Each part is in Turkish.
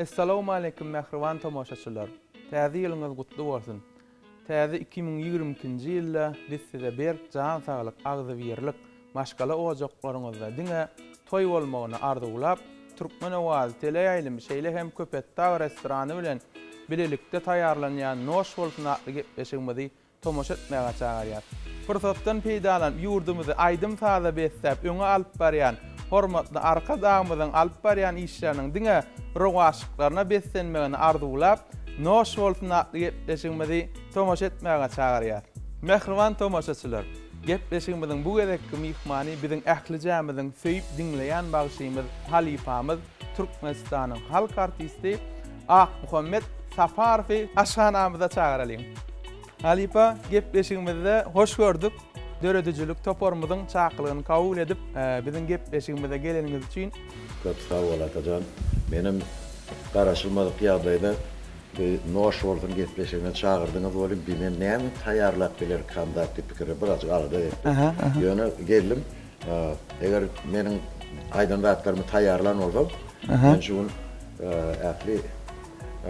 Assalamu alaykum mehriban tomoşaçylar. Täze ýylyňyz gutly bolsun. Täze 2022-nji ýylda biz size bir can saglyk, agzy birlik, maşgala ojaklaryňyzda diňe toý bolmagyny arzulap, Türkmen owazy teleýaýlym şeýle hem köpetdag restorany bilen bilelikde taýýarlanýan noş bolsun adly gepleşigimizi tomoşa etmäge çagyrýar. Fursatdan peýdalanıp ýurdumyzy aýdym taza beslep öňe alyp barýan hormatly arka dagymyzyň alyp barýan işleriniň diňe rogaşyklaryna beslenmegini arzulap, noş bolsun adly gepleşigimizi tomoşa etmäge çagyrýar. Mehriban tomoşaçylar, gepleşigimiziň bu gezekki mihmany biziň ähli jämimiziň söýüp dinleýän bagşymyz halifamyz Türkmenistanyň halk artisti Ak Muhammed Safarowy aşganamyza çagyralym. Halifa, gepleşigimizde hoş gördük. Döredüjülük toporumyzyň çaklygyny kabul edip, biziň gepleşigimize geleniňiz üçin köp sag bol atajan. Menim garaşylmadyk ýagdaýda noş bolsun gepleşigine çagyrdyňyz bolyp bilen näme taýýarlap biler kandak diýip pikir biraz agdy. Ýöne geldim. Eger meniň aýdan wagtlarymy taýýarlan bolsam, men şu ähli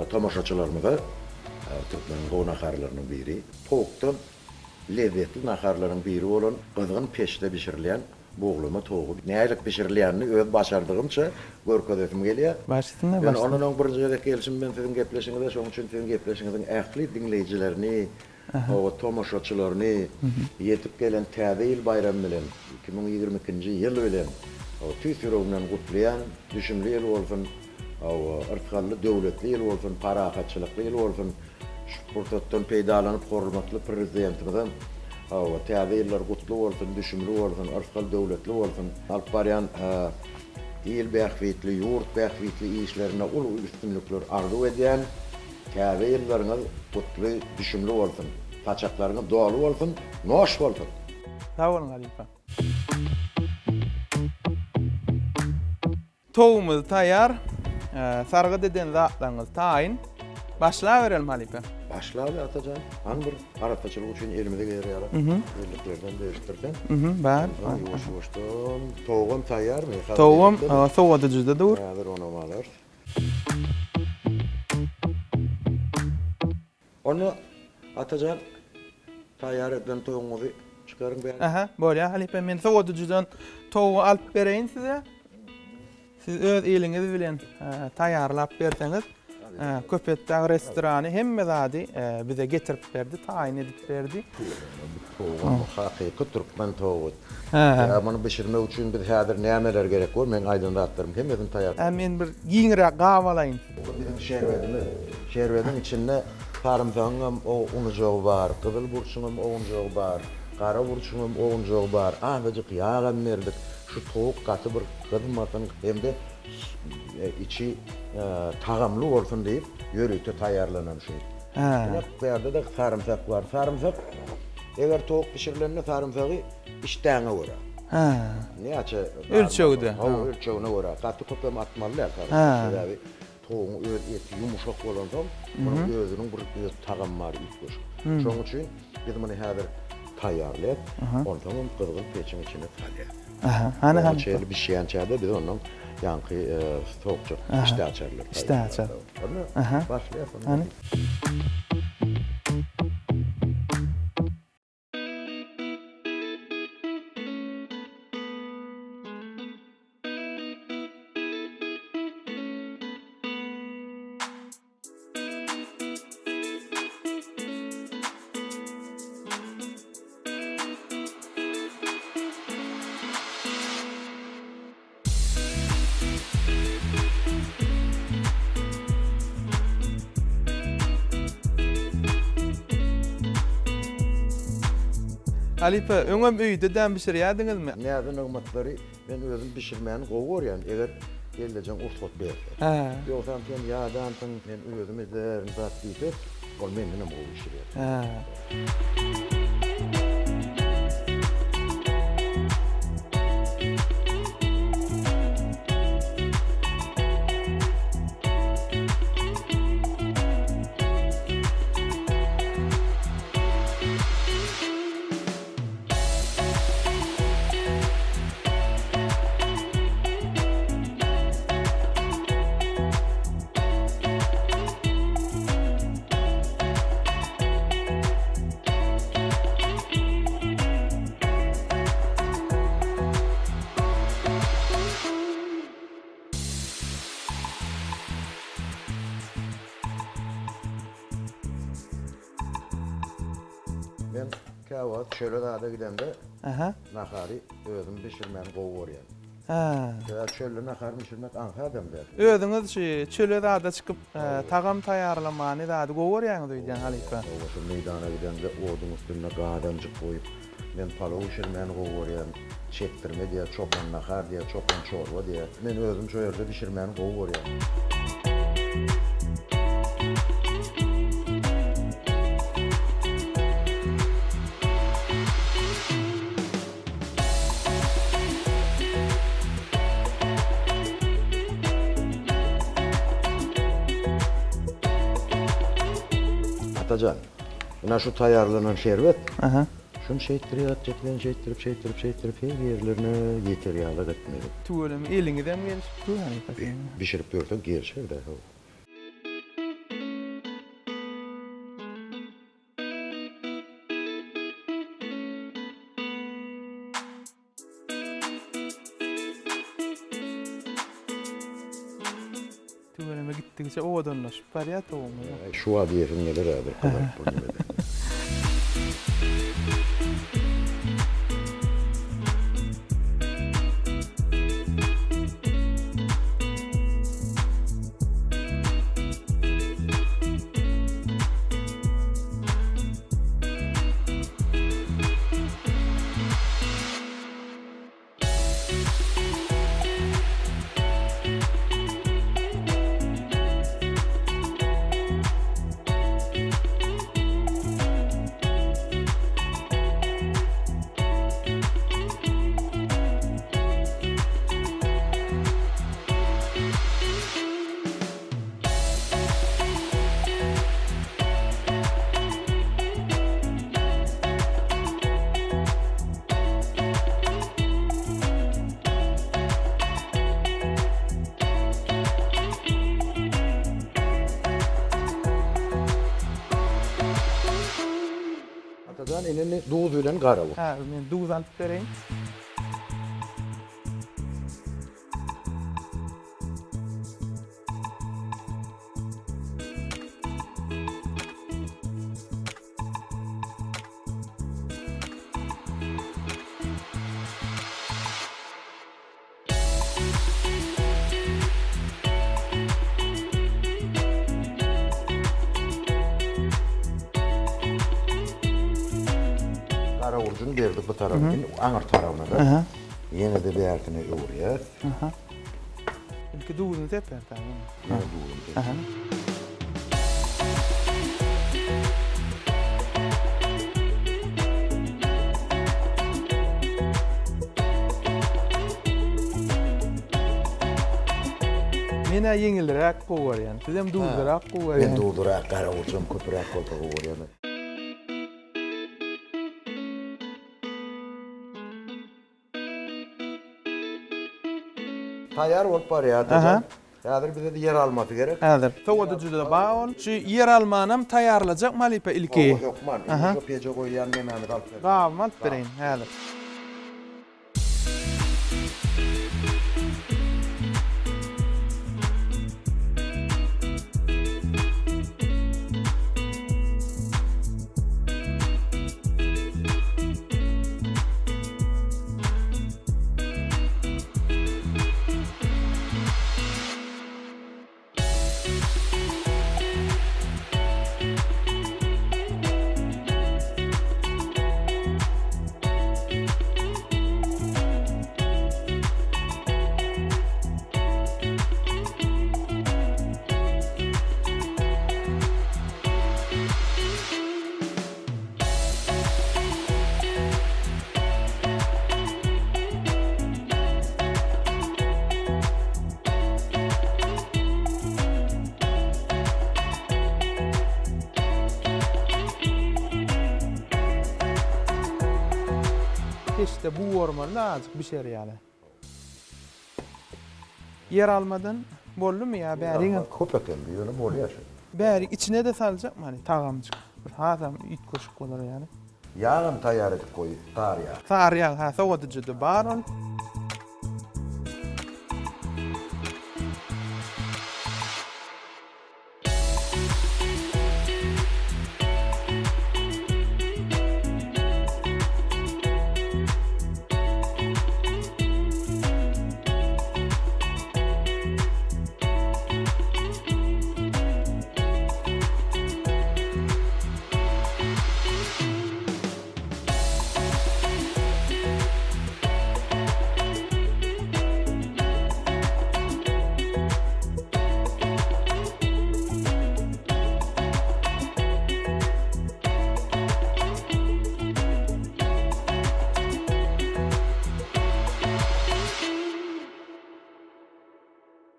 tomoşaçylarymyza Türkmen gonakarlarynyň biri, tokdan lezzetli nakarlaryň biri bolan gyzgyn peşde pişirilen boğlama toğu. Näýlik pişirilýänini öz başardygymça görkezetim gelýär. başysyna Yani onuň birinji gezek gelişim ben siziň gepleşiňizde, şoň üçin siziň gepleşiňiziň ähli dinleýijilerini, o tomoşaçylaryny ýetip gelen täze ýyl bayramy bilen 2022-nji ýyl bilen o tüýsürüňden gutlaýan, düşümli ýyl bolsun, o ırtgally döwletli ýyl bolsun, parahatçylykly ýyl bolsun. Şu fursatdan peýdalanyp hormatly prezidentimizden o täze ýyllar gutly bolsun, düşümli bolsun, ırtgal döwletli bolsun. Alyp barýan ýyl bähwitli, ýurt bähwitli işlerine ulu üstünlükler arzu edýän täze ýyllaryňyz gutly, düşümli bolsun. Taçaklaryňyz doly bolsun, noş bolsun. Sag bolun Halifa. Toğumuz taýýar. Sargı deden zatlaryňyz taýin. Başla verelim Halifa. Başladı atacan. Hangi bir arataçılık için elimize gelir yarar. Birliklerden değiştirden. Bar. Yavaş yavaştan. Toğum tayyar mı? Toğum soğudu cüzde dur. Hazır onu alır. Onu atacan tayyar edilen toğumuzu çıkarın bir. Aha, böyle Halifa men soğudu cüzden toğu alıp bereyin size. Siz öz eliniz bilen taýýarlap berseňiz, köpetdäk restorany hemme zady bize getirip berdi, taýin edip berdi. Toğum hakyky Türkmen toğu. Ya bunu pişirmek üçin biz häzir nämeler gerek bol? Men aýdanlatlarym hemmesini taýýar. Men bir giňirä gawalaýyn. Bizim şerbetiň içinde sarımsagyň o unujagy bar, gyzyl burçunyň o unujagy bar, gara burçunyň o unujagy bar. Azajyk ýağam berdik. Şu toğuk katı bir kızmatın hem de içi tagamlı olsun deyip yörükte taýýarlanan şey. Bu ýerde de sarımsak var. Sarımsak eger toğuk pişirilenine sarımsagy iştäňe görä. Näçe Ölçegde. Ölçegine görä. Katı köpem atmalylar sarımsak. Toğuň öz eti yumuşak bolandan, bunun özüniň bir tagamy bar üýtgeş. Şoň üçin biz muny häzir taýýarlayp, ondan gyzgyn peçiň içine salýar. Hani bir şeyen çayda biz onun yankı soğukça işte açarlar. İşte açar. Başlayalım. Hani? Halifa, öňem öýde däm pişirýärdiňizmi? Näden öňmetleri men özüm pişirmäni gowurýan, eger geleceň urtgat berdi. Ýoksa sen ýadan men özüm ederim zat diýip, ol menden hem gowy pişirýär. Täwat şöyle dağda gidende Aha. nahary özüm bişirmän gowy görýän. Ha. Ya şöyle nahar bişirmek anha adamda. Özüňiz şu çöle dağda çykyp tagam taýarlamany dağda gowarýaňyz diýen Halipa. O meydana gidende odun üstüne gadancık koyup men palaw bişirmän gowy görýän. Çektirme diye çopan nahar diye çopan çorba diye. Men özüm şo ýerde bişirmän gowy görýän. Atacan, buna şu tayarlanan şerbet, Aha. şunu şeytirip her yerlerine yeter yağla gitmeli. Tuğulum eliňizden gelişip dur Halipa. Bişirip görsen gerçek de. Tuğuluma gitdikçe odanlaşıp barýar toğumy. Şu adı yerin neler abi kadar bunu eder. Atacan enini doğuz bilen garalı. Ha, men duz alyp bereň. Kara urcunu berdik bu tarafına, aňar tarafına da. Aha. Yine de bärtine öwrýär. Aha. Ilki duzuny teper taýyn. Ýene duýum. Aha. Mene yeňildirek gowarýan. Siz hem duzdyrak Men gowarýan. duýdurak kara urcum köpürak kolpa gowarýan. Tayar bolup barýar. Aha. Häzir bize de yer almaty gerek. Häzir. Sowadyjyda baol. Şu yer almanam taýarlajak Malipa ilki. Yok man, Aha. şu peje goýan memeni alyp berdi. Gawmat bereň häzir. İşte bu orman nazik bir şey yani. Yer almadan bollu mu ya bäriňe? Köpek endi ýöne bolýar. Bäri içine de salacak mı hani tagamcık. Hazam it koşuk bolar yani. Yağın tayar edip koy, tar yağ. Sar ya ha sowadyjyda baron.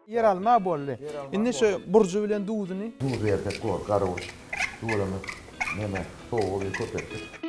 Yer alma bolly. Indi şu burju bilen duýduny. Bu yerde korkar o. Duvarını neme soğuğu bir köpektir.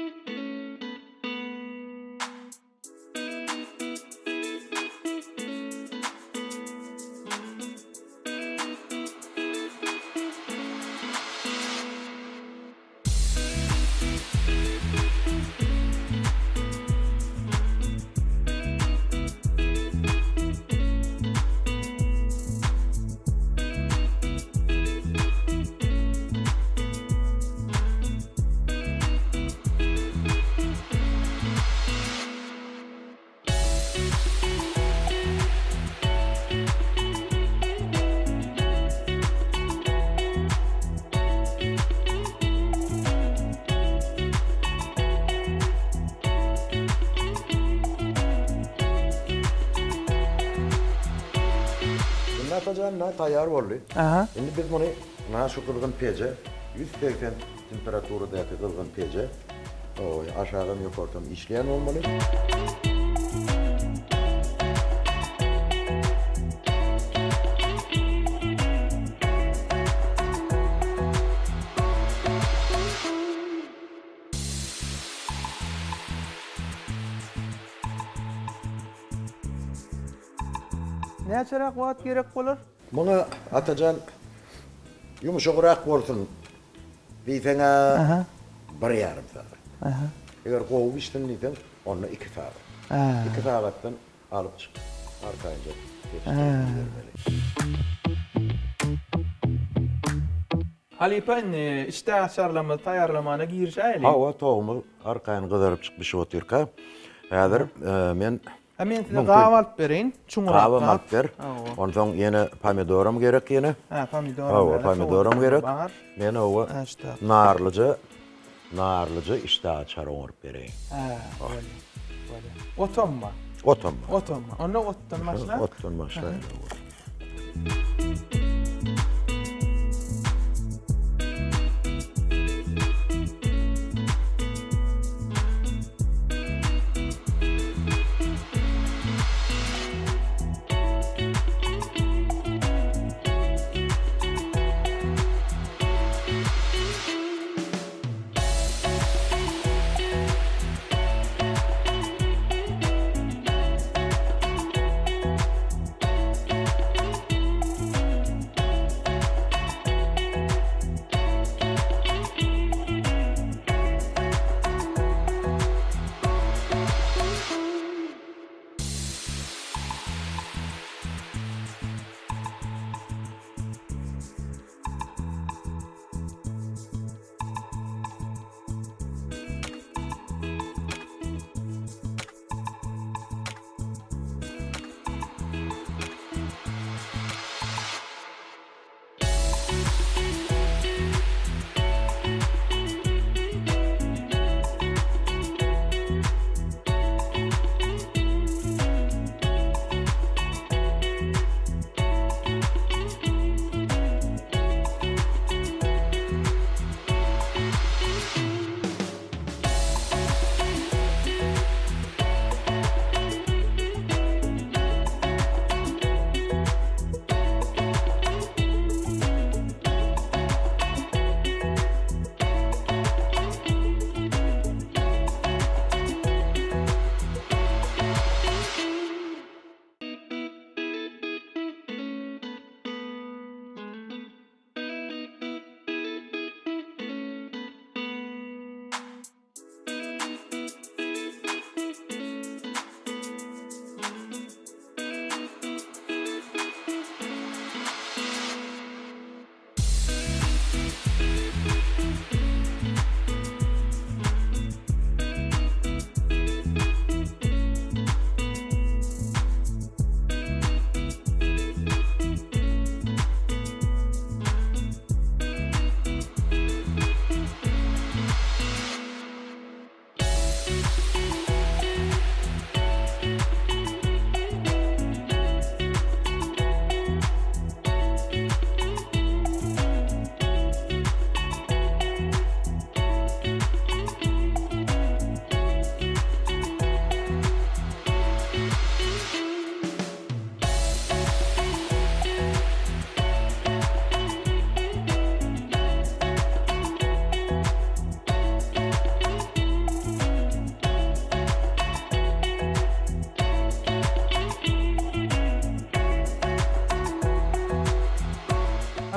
Atacağım tayar oldu. Aha. Şimdi biz bunu şu kılgın pece 180 temperaturadaki kılgın pece o aşağıdan yukarıdan işleyen olmalı. Näçerak wagt gerek bolar? Bunu atacan yumuşakırak olsun. Bir tane Aha. 1,5 saat. Aha. Eğer kovu içtin diysen onu 2 saat. Ha. 2 saatten alıp çık. Arkayınca Halipa işte aşarlama tayarlamana girişäýli. hava tohumu arkayın kızarıp çıkmış oturka. Hazır men Hemen size gawa alyp bereýin. Çuňurak. kahve malper. Ondan soň yine pomidorum gerek yine. Ha, pomidor. Hava pomidorum gerek. Bar. Men o Ha, işte. narlıca işte açar onu bereyim. Ha, böyle. Otomma. Otom. Otomma. Onda ottan başla. Otton başla.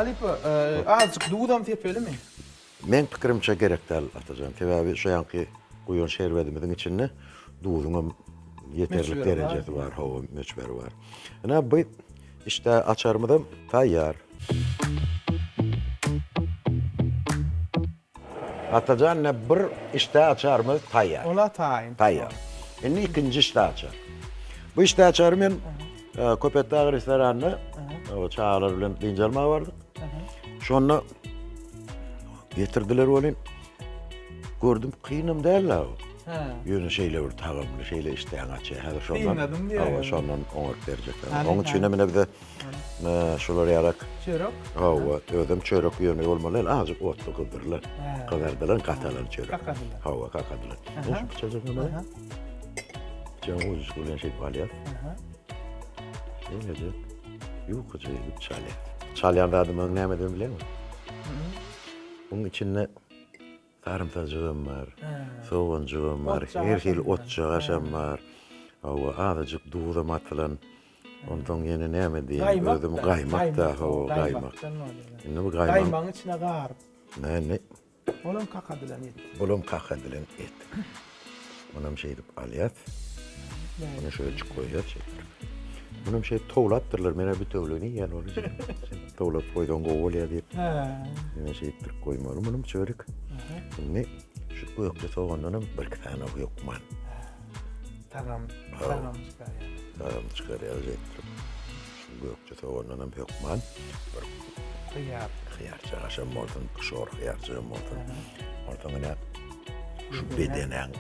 Halipa, azıcık duğdam tepelimi? Men pikirimçe gerek değil Atacan. Tebabi şu yanki kuyon şerbedimizin içinde duğdunun yeterlik Meçberi derecesi var. var, hava meçberi var. Ana bu işte açarmıdım tayyar. Atacan ne bir işte açarmız tayyar. Ola tayin. Tayyar. Şimdi ikinci işte açar. Bu işte açar men Köpetdağ restoranına o çağlar bilen dincelme vardı. Şonu getirdiler olin. Gördüm kıyınım derler o. Ha. Yönü şeyle bir tağımlı şeyle işte açı. Hadi şondan. Kıymadım diye. Hava şondan onup verecekler. Hani, Onun için emine bir de şuları yarak. Çörek. Hava ödüm çörek yönü olmalı. Azıcık otlu kıldırırlar. Ha. Kadardılar katalar çörek. Kakadılar. Hava kakadılar. Aha. Ne şu bıçacak ama? Aha. Can ucuz kulen şey balya. Aha. Ne diyecek? Yok hocam çalyan. Çalyan da adımın ne emedin biliyor musun? Bunun içinde sarımsacığım var, soğancığım var, Otçağı her şey aşam otçağı var. Hava azıcık doğdum atılan. Ondan yine ne emediyim? Kaymak Ödüm da. kaymak da hava kaymak. Kaymaktan oluyor. Ne bu kaymak? Kaymağın içine garip. Ne? Oğlum kakadılar yedi. Bulum kakadilen et. Bunun şey edip alyat. Bunu şöyle koyuyor şey. Bunun şey toğlattırlar. Mene bir toğluğunu yiyen olacak. Toğlat koyduğun koğulya deyip. Ha. Yine şey ettir koymuyorum. Bunun çörük. Ne? Şu kuyuklu soğanının bir tane kuyukman. Tamam. Tamam çıkar ya. Tamam çıkarıyacaktır. Şu kuyuklu soğanının kuyukman. Kıyar. Hıyarca aşam mordan, kışor hıyarca mordan. Mordan ne? Şu bedenen,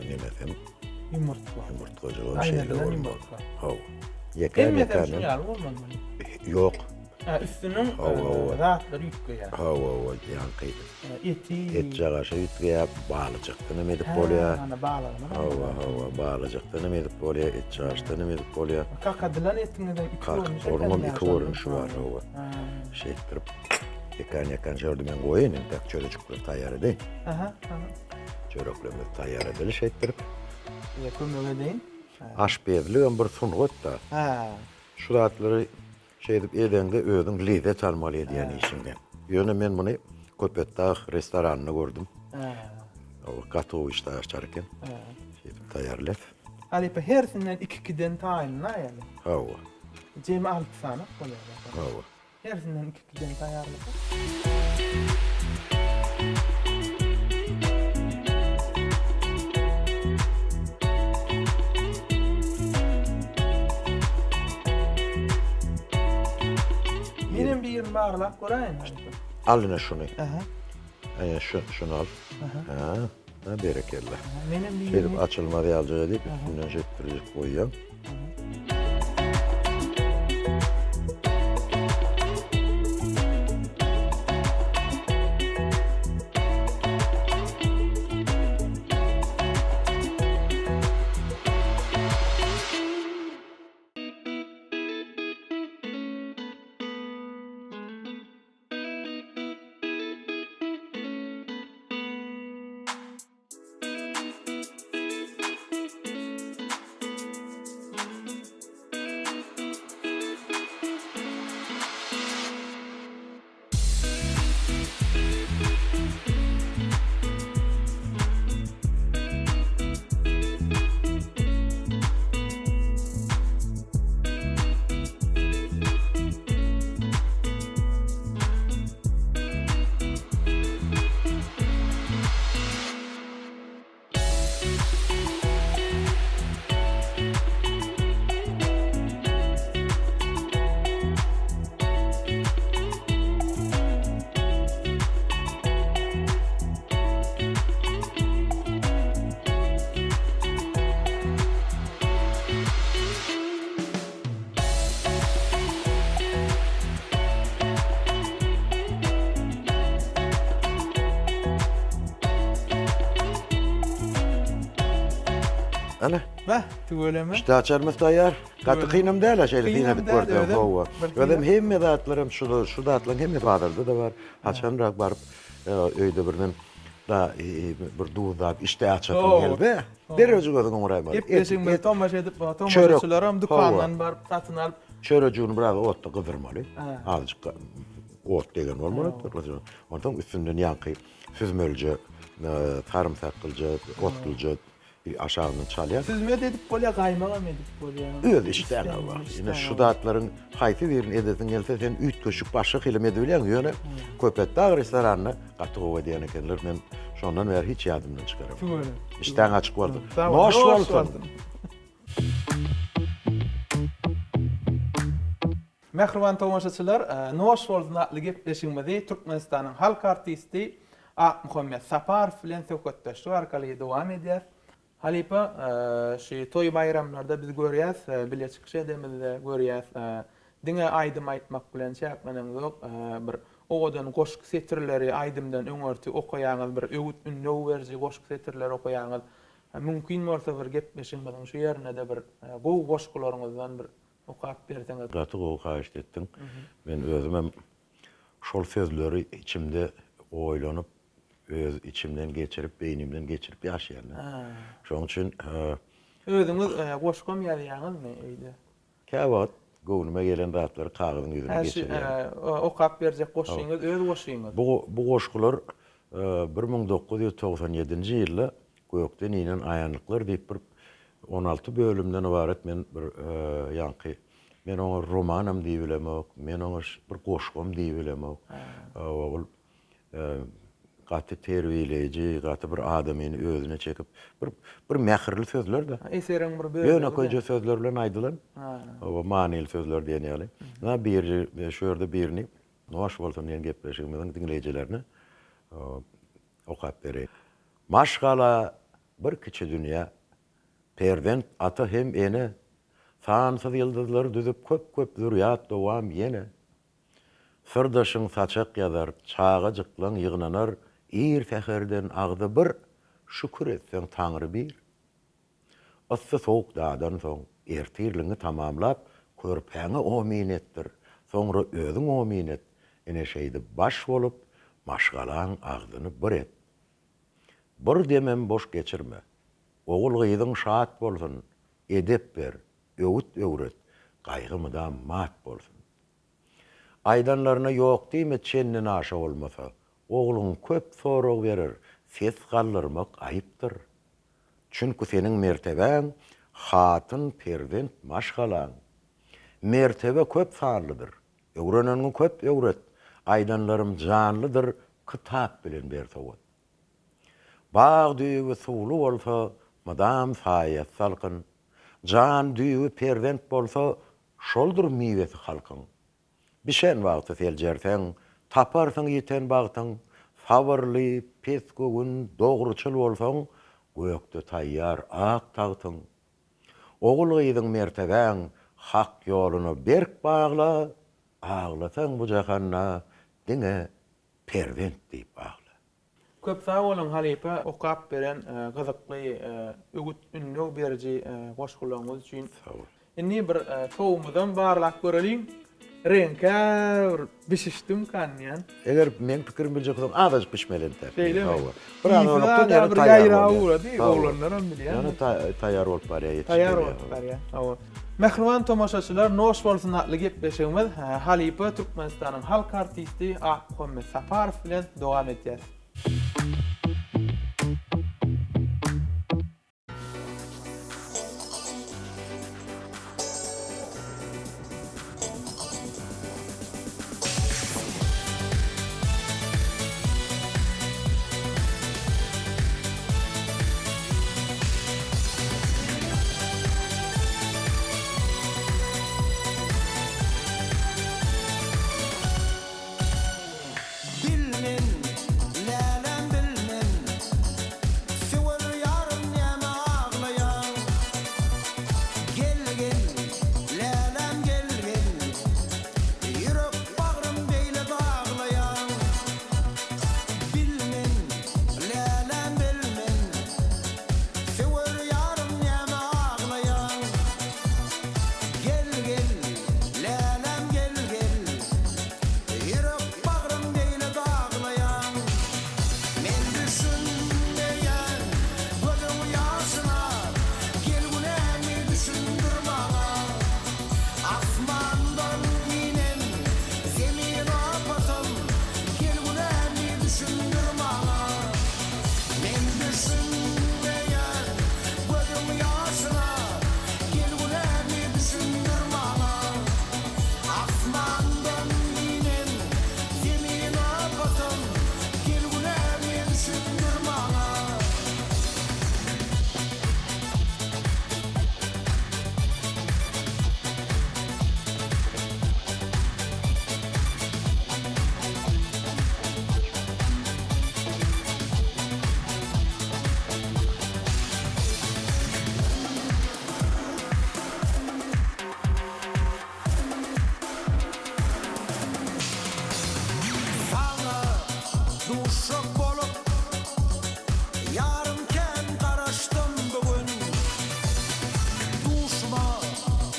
nemesem Yumurtla. yumurtacığım şeyle Aynen, olmalı. yumurtla. Hava. Yekan Bilmeden şunu yekanın. yarım olmadı mı? Yok. Ha, üstünün Hava. rahatları yüklüyor. Hava yankıydı. Eti. Et cağaşa yütlüye bağlayacaktı. Ne edip oluyor? Ana bağlarına. Hava bağlayacaktı. Ne edip oluyor? Et cağaşta ne edip oluyor? Kakadılan etine de iki Kalk, olmuş. onun iki vuruşu var hava. Ha. Şey ettirip. Yakan gördüm ben koyayım. Tak çörücükler tayyar edeyim. Aha. Çörüklerimiz tayyar edeli şey ettirip. Yakın öyle değil. Aş bezli bir sunğut da. Ha. Şu rahatları şey edip edende ödün lezzet almalıydı yani işinden. Yönü ben bunu Köpetdağ restoranını gördüm. Ha. O katı işte açarken. Ha. Şey edip tayyarlat. Alipa hersinden ikiden tayinla yani. Hava. Cem 6 sana oluyor. Hava. Hersinden ikiden tayarlı. Benim bir yerim bağırlak göreyim. Al yine şunu. Aha. Şunu al. Ha, ne berekella. Benim bir Şey yerim. edip açılmadı alacağı deyip üstünden şey ettirecek koyuyorum. Ana. Bah, tuvaleme. İşte açarımız tayyar. Katı kıynım değil ha şeyle Kıynım dinledik değil, gördüm. öyle. Hava. Bir Ödem hem de atlarım şu da atlan hem de bağırdı da var. Açanrak barıp öyde birinin da bir duğda işte açatın Oo. geldi. Derece gözün uğraymadı. Hepleşin bir tomaş edip, çörek, tomaşçılarım hava. dükkandan barıp satın alıp. Çörücüğünü biraz otta kıvırmalı. Ha. Azıcık ot degen bolmaly. Ondan üstünden ýanky süzmelje, sarımsakylja, otlulja bir aşağıdan çalýar. Süzme edip bolýar, gaýmagam edip bolýar. Öz işten var. Yine şu datların haýsy birini edesin gelse sen üç köşük başa hilim edebilýän ýöne köpetdağ restoranına gatyp edýän ekenler. Men şondan beri hiç ýadymdan çykaram. İşten açyk boldy. Noş bolsun. Mehriban tomaşaçylar, noş bolsun atly gepleşigimizi Türkmenistanyň halk artisti Muhammed Saparov bilen söhbetleşik arkaly dowam edýär. Halipa, şu toy bayramlarda biz görýäs, bile çykyş edemizde görýäs. Diňe aýdym aýtmak bilen çäkmeniň ýok. Bir owadan goşky setirleri aýdymdan öňörti okaýaňyz, bir öwüt ünlü berji goşky setirleri okaýaňyz. Mümkin bolsa bir gepleşigimiziň şu ýerine de bir gow goşkularyňyzdan bir okap berseňiz. Gaty gowy etdim. Men özüm hem şol sözleri içimde oýlanyp öz içimden geçirip, beynimden geçirip ýaşaýan. Şoň üçin Özüňiz goşgam ýalyňyzmy öýde? Käwat gowunuma gelen rahatları kagyzyň ýüzüne geçirýär. Okap berjek goşyňyz öz goşyňyz. Bu goşgular 1997-nji ýylda Gökden inen aýanlyklar diýip bir 16 bölümden ibaret men bir ýanky men oňa romanam diýip bilemek, men oňa bir goşgam diýip bilemek. Ol gaty terbiýeleji, gaty bir adamyny özüne çekip bir mähirli sözler de. Eseriň bir bölüm. Ýöne köýje sözler bilen aýdylan. O manyly sözler diýen ýaly. Na bir şu ýerde birini noş bolsun diýen gepleşigimiziň dinleýijilerine okap berýär. Maşgala bir kiçi dünýä. Perden ata hem ene. Sansız yıldızlar düzüp köp zürriyat dowam ýene. Sırdaşyň saçak ýazar, çağa jyklan ýygnanar, ir feherden agdy bir, şükür etseň Taňry bir. Assy soğuk dağdan soň ertirliňi tamamlap, körpäňi omin etdir. Soňra özüň omin et. Ene şeýdi baş bolup, maşgalaň agdyny bir et. Bir demem boş geçirme. Oğul gyýdyň şat bolsun, edep ber, öwüt öwret, gaýgymydan mat bolsun. Aydanlaryna ýok diýme çennin aşa bolmasa, oğluň köp sorag berer, ses galdyrmak aýypdyr. Çünki seniň mertebeň hatyn perzent maşgalaň. Mertebe köp sanlydyr. Öwreneniň köp öwret, aydanlarym janlydyr, kitap bilen bersowat. Bağ düýügi suwly bolsa, madam saýat salkyn. Jan düýügi perzent bolsa, şoldur miwesi halkyň. Bişen wagty seljerseň, taparsyň ýeten bagtyň, sabyrly, pesgogün, dogruçyl bolsaň, gökde taýýar ak tagtyň. Ogul gyýdyň mertebeň, hak ýoluny berk bagla, aglasaň bu jahanna, diňe perzent diýip bagla. Köp sağ olun Halipa, okap beren gyzykly öwüt ünlü berji goşgularyňyz üçin. Indi bir sowumyzdan barlak görelim. Renkär bişişdim kanýan. Eger men pikirim biljek bolsam, azajyk pişmelenter. Beýlemi? Biran olupdan ýa-da taýýar bolýar. Oğlanlaram bilýär. Ýa-da taýýar bolup barýar. Taýýar bolup barýar. Hawa. Mehriban tomaşaçylar, noş bolsun atly gepleşigimiz Halipa Türkmenistanyň halk artisti Muhammed Saparov bilen dowam etýär. Bilmen duşak bolup yarımken garaşdym bugün. Duşma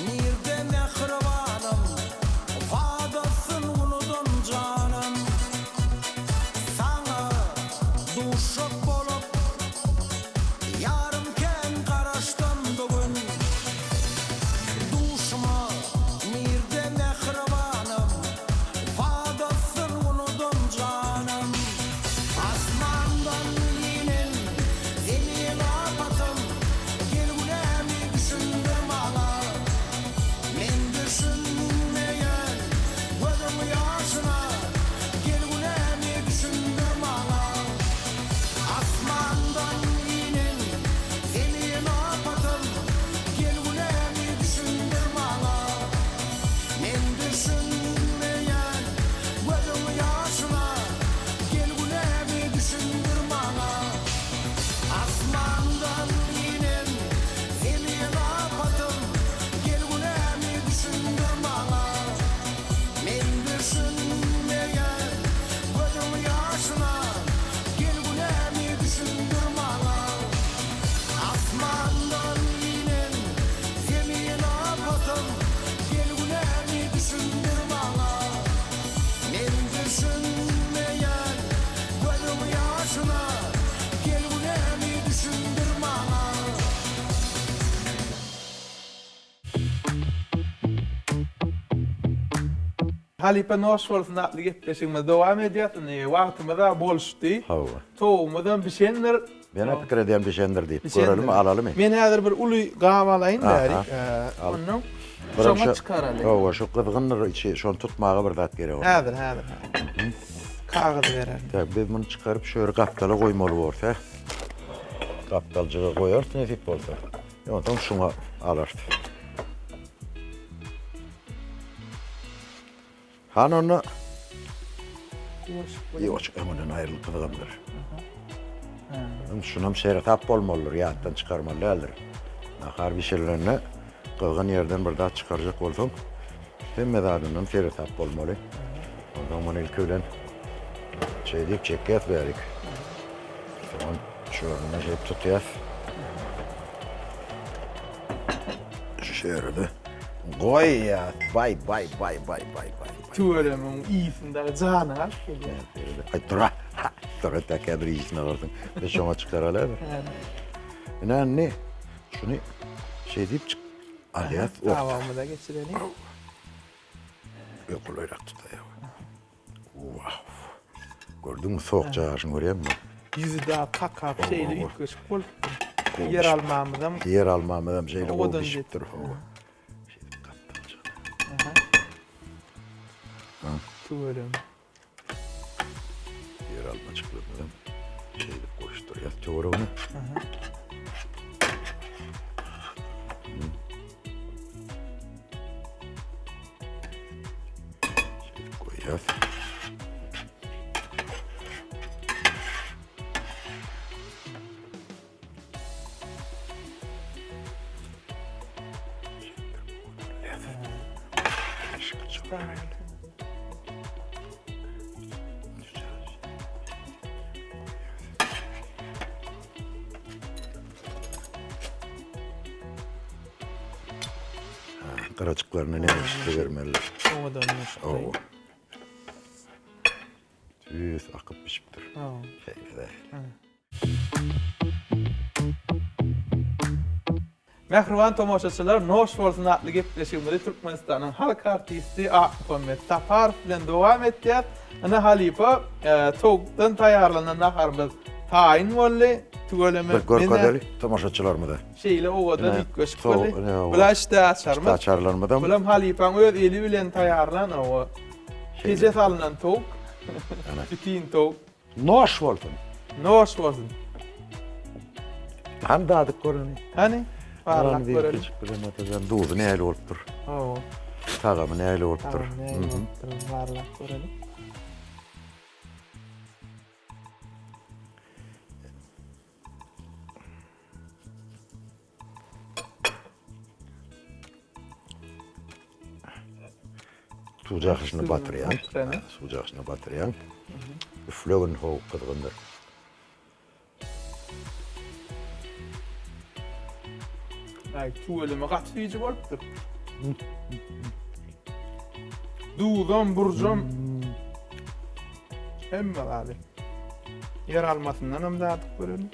nirde mehribanım, fadasyn unudum canım. Sana duşak bolup yarımken garaşdym bugün. Duşma nirde mehribanım, fadasyn unudum canım. Asmandan inen zemin apatım, gelgünemi düşündüm ana. Men düşünmeyen gözüm yaşına, gelgünemi düşündüm ana. Asmandan inen zemin apatım, gelgünemi düşündüm ana. Men düşünmeyen gözüm yaşına, gelgünemi düşündüm ana. Asmandan inen zemin apatım, gelgünemi düşündüm ana. Men düşünmeyen gözüm yaşına, gelgünemi düşündüm ana. Asmandan inen zemin apatım, gelgünemi düşündüm ana. Men düşünmeyen gözüm yaşına, gelgünemi düşündüm ana. Halipe Norsworth'un adlı gepleşigimiz dowam edýär. Wagtymyza bolşdy. Hawa. Toğumydan bişenler Ben pikir edýän beşendir diýip Beşendir. görelim, alalymy. Men häzir bir uly gamalayyn bäri. Al. Ondan Biram şoňa çykaraly. Hawa, şu kızgınlar içi, şonu tutmaga bir zat gerek. Häzir. Kağıt berer. Tak, biz bunu çıkarıp şöyle kaptala koymalı bolsa. Kaptalcıga koýar, nesip bolsa. Ondan şuna alart. Han onu yoç, emunden ayrılıp kızgındır. Şunam şeýre tap bolmalydyr, ýatdan çıkarmaly eldir. Nahar bir şeylerini kızgın yerden bir daha çıkaracak bolsam, hemme dadından şeýre tap bolmaly. Ondan bana ilk ölen şey deyip çekket verik. Tamam, şöyle şey tutuyaz. Şöyle koy ya, bay. Tuğrem'in iyisinde canı var. Ay dur tekedir iyisine alırsın. Ve şuna çıkaralar. Ne? Şunu şey deyip çık. Aliyat o. Davamı da geçirelim. Yok olarak tutayım. Wow. Gördün mü soğuk çağırsın görüyor musun? Yüzü daha kakap şeyle yükköş kol. Yer almamızdan. Yer almamdan şeyle Odan oldu işittir. getir. Şey kaptan Tuğrem. Yer alma çıkmadan şeyle koşturuyor. Doğru onu. Şey koyuyor. Karacıklarına ne işte vermeliler. Odan Oo. yaşlı. Tüyüz akıp pişiptir. Şey güzel. Mehriban tomoşaçylar, Norsworth'un adlı gepleşigimizi Türkmenistanyň halk artisti Ahmet Safarov bilen dowam etýär. Ana Halipa togdan taýarlanan naharymyz taýin boldy. Tügeleme. Bir görkedeli tomoşaçylar da. Şeyle owadan Ne? ýetgeşip Soğuk, boldy. ne o? Bulaşda açarmy? Açarlarmadan mı? Bulam Halipaň öz eli bilen taýarlan o. Gece salınan tog. Bütün tog. Norsworth'un. Norsworth'un. Han dadyk göreni. Hani? Parlak bir görelim. küçük bir matajan duzu näli bolupdyr. Oo. Tagamy näli bolupdyr. Tamam, ne yaptırım parlak görelim. Sucak işini batıryan. Batıryanı. Sucak işini batıryan. üflegen howuk kızgındyr. Ay, tuğelime gatsyjy bolupdyr. Duğdan burjam. Hemme gali. Yer almasından hem zatyp görelim.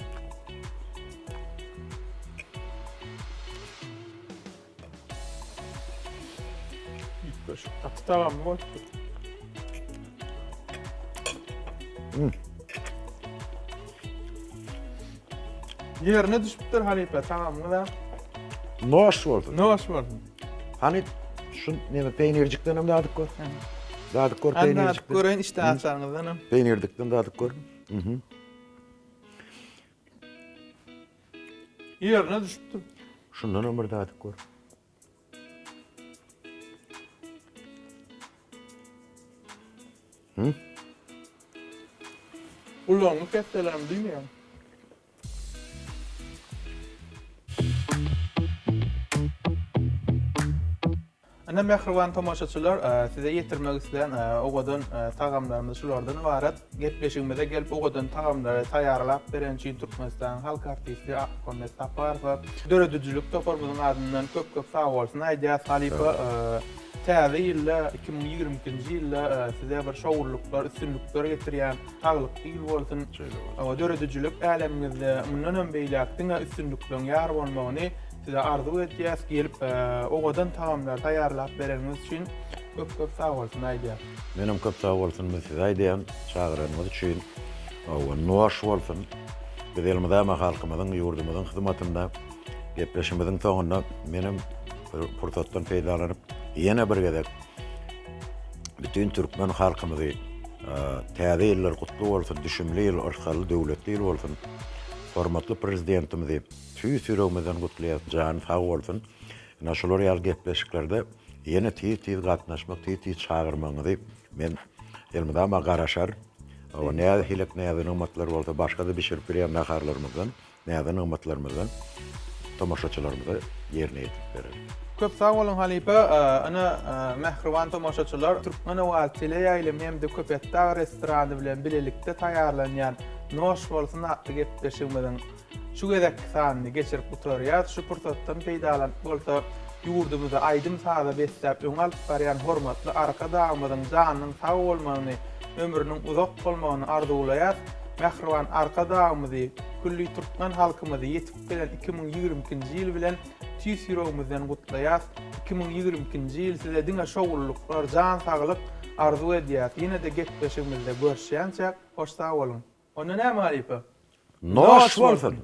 İlk tamam mı? Yerine düşüpdir Halipe, tamam mı da? Noş boldy. Ne hoş var? Hani şu neme peynircikden hem dadyk gör. Dadyk gör Anlatıp peynircikden. göreyin işte açarınızdan hem. Peynircikden dadyk gör. Yerine düşüpdir. Şundan ömür dadyk gör. Ulanı kestelerim değil mi ya? Ana mehriban tomaşaçylar, size ýetirmek isleýän ogadan tagamlarymyz şulardan ibaret. Gepleşigimizde gelip ogadan tagamlary taýýarlap beren üçin Türkmenistan halk artisti Ahmet Saparov döredüjülük toparmyzyň adyndan köp sag bolsun. Aýdýas Halipa täze ýylda 2022-nji ýylda size bir şowurluklar, üstünlükler getirýän taglyk ýyl bolsun. O döredüjülük älemimizde mundan hem beýlekdiň üstünlüklerin ýar bolmagyny size arzu edýäs gelip ogadan tagamlar taýýarlap bereniz üçin köp sag bolsun aýdýar. Menem köp sag bolsun size aýdýan çagyranyňyz üçin. O noş bolsun. Biz elmide halkymyzyň, ýurdumyzyň hyzmatynda gepleşimiziň soňunda menem pursatdan peýdalanyp ýene bir gezek bütün türkmen halkymyzy täze ýyllar gutly bolsun, düşümli ýyl, arkaly döwletli ýyl bolsun. Hormatly prezidentimizi tüýsüremizden gutlaýar, jany sag bolsun. Naşolar ýal gepleşiklerde ýene tiz gatnaşmak, tiz çagyrmaňyzy men elmide garaşar. O näde hilek näde nymatlar bolsa başga da bişirip berýän naharlarymyzdan, näde nymatlarymyzdan tomaşaçylarymyza ýerine ýetip berer. Köp sag bolun Halipe, ana mehriban tomaşaçylar Türkmen owal tele ýaýlamy hem de köpetde restorany bilen bilelikde taýýarlanýan noş bolsun atly gepleşigimizden şu gezek sanyny geçirip oturýar. Şu pursatdan peýdalanyp bolsa ýurdumyzda aýdym sada beslep öň alyp barýan hormatly arka dagymyzyň janynyň sag bolmagyny, ömrüniň uzak bolmagyny arzulaýar. Mehriban arka dagymyzy külli Türkmen halkymyzy ýetip gelen 2022-nji ýyl bilen tüýsüremizden gutlaýar. 2022-nji ýyl size diňe şowurluklar, jan saglyk arzu edýär. Ýene de gepleşigimizde görüşýänçä hoş sag bolun. Onda näme Halipe? Noş bolsun.